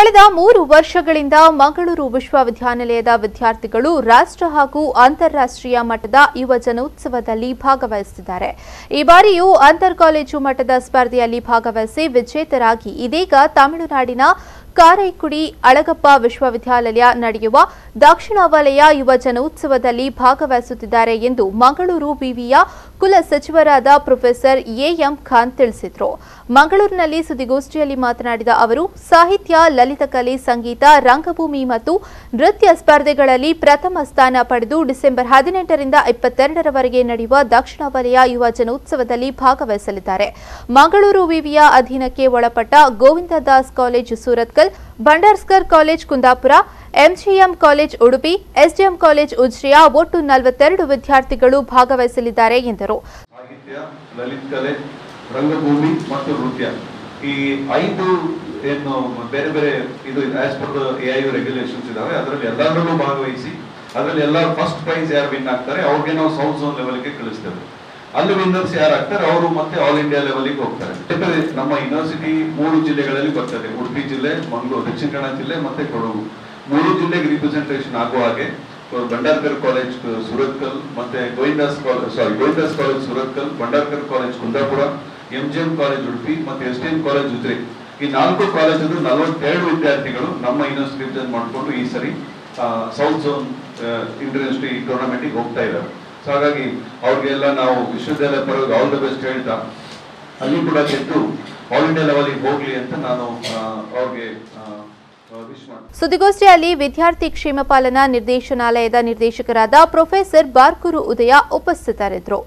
ಕಳೆದ 3 ವರ್ಷಗಳಿಂದ ಮಂಗಳೂರು ವಿಶ್ವವಿದ್ಯಾನಿಲಯದ ವಿದ್ಯಾರ್ಥಿಗಳು ರಾಷ್ಟ್ರ ಹಾಗೂ ಅಂತಾರಾಷ್ಟ್ರೀಯ ಮಟ್ಟದ ಯುವ ಜನೋತ್ಸವದಲ್ಲಿ ಭಾಗವಹಿಸುತ್ತಿದ್ದಾರೆ। ಈ ಬಾರಿಯೂ ಅಂತರ್ ಕಾಲೇಜು ಮಟ್ಟದ ಸ್ಪರ್ಧೆಯಲ್ಲಿ ಭಾಗವಹಿಸಿ ವಿಜೇತರಾಗಿ ಇದೀಗ ತಮಿಳುನಾಡಿನ ಕಾರೈಕುಡಿ ಅಳಗಪ್ಪ ವಿಶ್ವವಿದ್ಯಾಲಯ ನಡೆಯುವ ದಕ್ಷಿಣ ವಲಯ ಯುವ ಜನೋತ್ಸವದಲ್ಲಿ ಭಾಗವಹಿಸುತ್ತಿದ್ದಾರೆ ಎಂದು ಮಂಗಳೂರು ವಿವಿಯ ಕುಲ ಸಚಿವರಾದ ಪ್ರೊಫೆಸರ್ ಎಎಂ ಖಾನ್ ತಿಳಿಸಿದರು। ಮಂಗಳೂರಿನಲ್ಲಿ ಸುದ್ದಿಗೋಷ್ಠಿಯಲ್ಲಿ ಮಾತನಾಡಿದ ಅವರು ಸಾಹಿತ್ಯ, ಲಲಿತಕಲೆ, ಸಂಗೀತ, ರಂಗಭೂಮಿ ಮತ್ತು ನೃತ್ಯ ಸ್ಪರ್ಧೆಗಳಲ್ಲಿ ಪ್ರಥಮ ಸ್ಥಾನ ಪಡೆದು ಡಿಸೆಂಬರ್ 18 ರಿಂದ 22ರವರೆಗೆ ನಡೆಯುವ ದಕ್ಷಿಣ ವಲಯ ಯುವ ಜನೋತ್ಸವದಲ್ಲಿ ಭಾಗವಹಿಸಲಿದ್ದಾರೆ। ಮಂಗಳೂರು ವಿವಿಯ ಅಧೀನಕ್ಕೆ ಒಳಪಟ್ಟ Govindadas college Surathkal, Bhandarkar college Kundapura, MGM college Udupi, SDM college ಉಜಿರೆಯ ಒಟ್ಟು 42 ವಿದ್ಯಾರ್ಥಿಗಳು ಭಾಗವಹಿಸಲಿದ್ದಾರೆ ಎಂದರು। ಸಾಹಿತ್ಯ, ಲಲಿತಕಲೆ, ರಂಗಭೂಮಿ ಮತ್ತು ನೃತ್ಯ ಈ 5 ಏನು ಬೇರೆ ಬೇರೆ ಇದು as per the AIU regulations ಇದಾವೆ, ಅದರಲ್ಲಿ ಎಲ್ಲರಲ್ಲೂ ಭಾಗವಹಿಸಿ ಅದರಲ್ಲಿ ಎಲ್ಲ ಫಸ್ಟ್ ಪ್ರೈಸ್ ಯಾರು ವಿನ್ ಆಗ್ತಾರೆ ಅವ್ರಿಗೆ ನಾವು ಸೌತ್ ಝೋನ್ ಲೆವೆಲ್ಗೆ ಕಳಿಸ್ತೇವೆ। ಅಲ್ಲಿ ವಿನ್ನರ್ಸ್ ಯಾರಾಗ್ತಾರೆ ಅವರು ಮತ್ತೆ ಆಲ್ ಇಂಡಿಯಾ ಲೆವೆಲ್ಗೆ ಹೋಗ್ತಾರೆ। ನಮ್ಮ ಯೂನಿವರ್ಸಿಟಿ 3 ಜಿಲ್ಲೆಗಳಲ್ಲಿ ಬರ್ತದೆ, ಉಡುಪಿ ಜಿಲ್ಲೆ, ಮಂಗಳೂರು, ದಕ್ಷಿಣ ಕನ್ನಡ ಜಿಲ್ಲೆ ಮತ್ತೆ ಕೊಡಗು, 3 ಜಿಲ್ಲೆಗೆ ರಿಪ್ರೆಸೆಂಟೇಷನ್ ಆಗುವ ಹಾಗೆ ಭಂಡಾರ್ಕರ್ ಕಾಲೇಜ್ ಸೂರತ್ಕಲ್ ಮತ್ತೆ Govindas college Surathkal, Bhandarkar college Kundapura, MGM college Udupi ಮತ್ತೆ ಎಸ್ಡಿಎಂ ಕಾಲೇಜ್ ಉಜಿರೆ ಈ 4 ಕಾಲೇಜು 42 ವಿದ್ಯಾರ್ಥಿಗಳು ನಮ್ಮ ಯೂನಿವರ್ಸಿಟಿ ರಿಪ್ರೆಸೆಂಟ್ ಮಾಡಿಕೊಂಡು ಈ ಸರಿ ಸೌತ್ ಝೋನ್ ಇಂಟರ್ ಯೂನಿವರ್ಸಿಟಿ ಟೂರ್ನಮೆಂಟ್ಗೆ ಹೋಗ್ತಾ ಇದ್ದಾರೆ। ಸೊ ಹಾಗಾಗಿ ಅವ್ರಿಗೆಲ್ಲ ನಾವು ವಿಶ್ವವಿದ್ಯಾಲಯ ಪರವಾಗಿ ಆಲ್ ದ ಬೆಸ್ಟ್ ಹೇಳ್ತಾ ಅಲ್ಲಿ ಕೂಡ ಗೆದ್ದು ಆಲ್ ಇಂಡಿಯಾ ಲೆವೆಲ್ಗೆ ಹೋಗ್ಲಿ ಅಂತ ನಾನು ಅವ್ರಿಗೆ ಸುದ್ದಿಗೋಷ್ಠಿಯಲ್ಲಿ ವಿದ್ಯಾರ್ಥಿ ಕ್ಷೇಮ ಪಾಲನಾ ನಿರ್ದೇಶನಾಲಯದ ನಿರ್ದೇಶಕರಾದ ಪ್ರೊಫೆಸರ್ ಬಾರ್ಕೂರು ಉದಯ ಉಪಸ್ಥಿತರಿದ್ದರು।